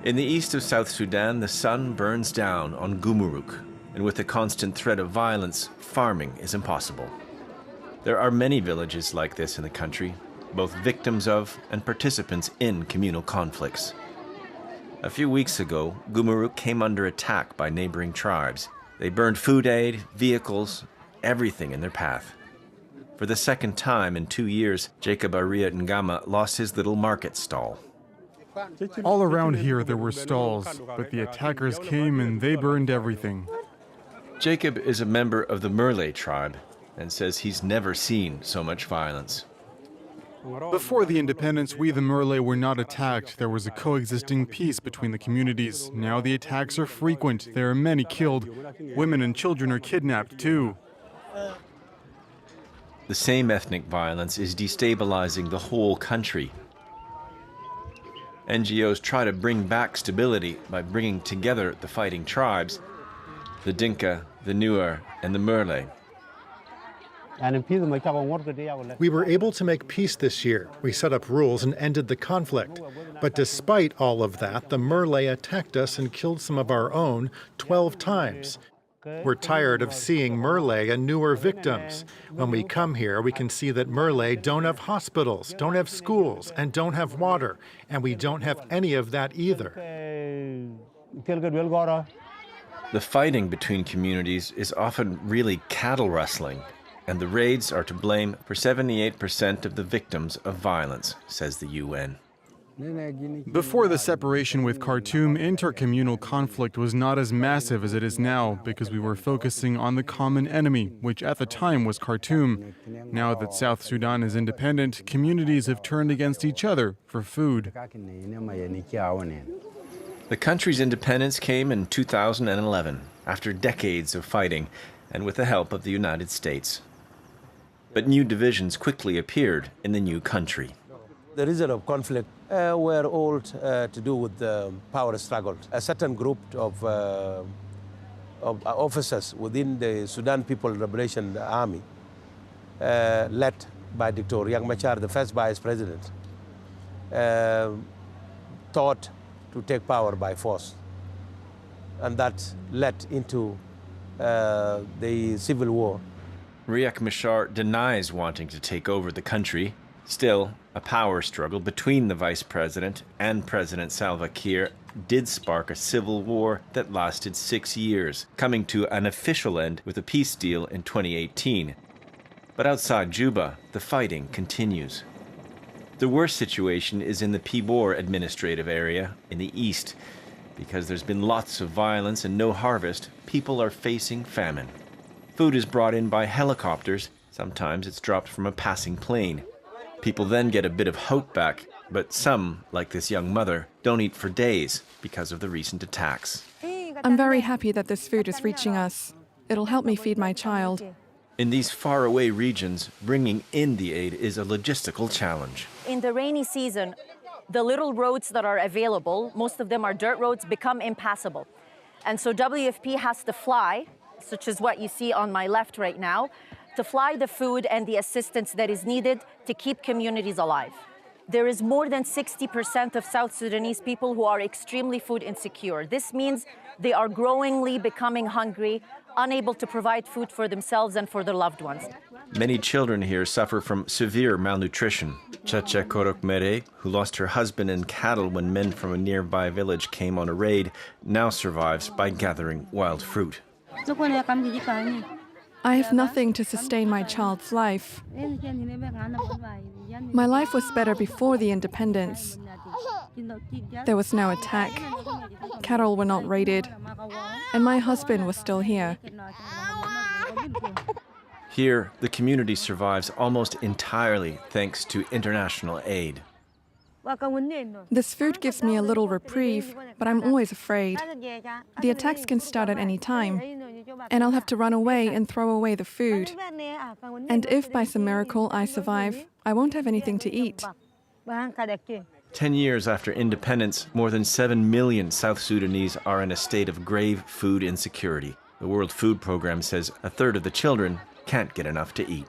In the east of South Sudan, the sun burns down on Gumuruk, and with the constant threat of violence, farming is impossible. There are many villages like this in the country, both victims of and participants in communal conflicts. A few weeks ago, Gumuruk came under attack by neighboring tribes. They burned food aid, vehicles, everything in their path. For the second time in 2 years, Jacob Aria Ngama lost his little market stall. All around here there were stalls, but the attackers came and they burned everything. Jacob is a member of the Murle tribe and says he's never seen so much violence. Before the independence, we the Murle were not attacked. There was a coexisting peace between the communities. Now the attacks are frequent. There are many killed. Women and children are kidnapped too. The same ethnic violence is destabilizing the whole country. NGOs try to bring back stability by bringing together the fighting tribes, the Dinka, the Nuer, and the Murle. We were able to make peace this year. We set up rules and ended the conflict. But despite all of that, the Murle attacked us and killed some of our own 12 times. We're tired of seeing Murle and Nuer victims. When we come here, we can see that Murle don't have hospitals, don't have schools, and don't have water. And we don't have any of that either. The fighting between communities is often really cattle rustling, and the raids are to blame for 78% of the victims of violence, says the UN. Before the separation with Khartoum, intercommunal conflict was not as massive as it is now because we were focusing on the common enemy, which at the time was Khartoum. Now that South Sudan is independent, communities have turned against each other for food. The country's independence came in 2011, after decades of fighting, and with the help of the United States. But new divisions quickly appeared in the new country. The reason of conflict were all to do with the power struggle. A certain group of officers within the Sudan People Liberation Army, led by Dr. Riek Machar, the first vice president, thought to take power by force. And that led into the civil war. Riek Machar denies wanting to take over the country. Still, a power struggle between the vice president and President Salva Kiir did spark a civil war that lasted 6 years, coming to an official end with a peace deal in 2018. But outside Juba, the fighting continues. The worst situation is in the Pibor administrative area in the east. Because there's been lots of violence and no harvest, people are facing famine. Food is brought in by helicopters. Sometimes it's dropped from a passing plane. People then get a bit of hope back, but some, like this young mother, don't eat for days because of the recent attacks. I'm very happy that this food is reaching us. It'll help me feed my child. In these faraway regions, bringing in the aid is a logistical challenge. In the rainy season, the little roads that are available, most of them are dirt roads, become impassable. And so WFP has to fly, such as what you see on my left right now, to fly the food and the assistance that is needed to keep communities alive. There is more than 60% of South Sudanese people who are extremely food insecure. This means they are growingly becoming hungry, unable to provide food for themselves and for their loved ones. Many children here suffer from severe malnutrition. Chacha Korok Mere, who lost her husband and cattle when men from a nearby village came on a raid, now survives by gathering wild fruit. I have nothing to sustain my child's life. My life was better before the independence. There was no attack. Cattle were not raided. And my husband was still here. Here, the community survives almost entirely thanks to international aid. This food gives me a little reprieve, but I'm always afraid. The attacks can start at any time, and I'll have to run away and throw away the food. And if by some miracle I survive, I won't have anything to eat. 10 years after independence, more than 7 million South Sudanese are in a state of grave food insecurity. The World Food Programme says a third of the children can't get enough to eat.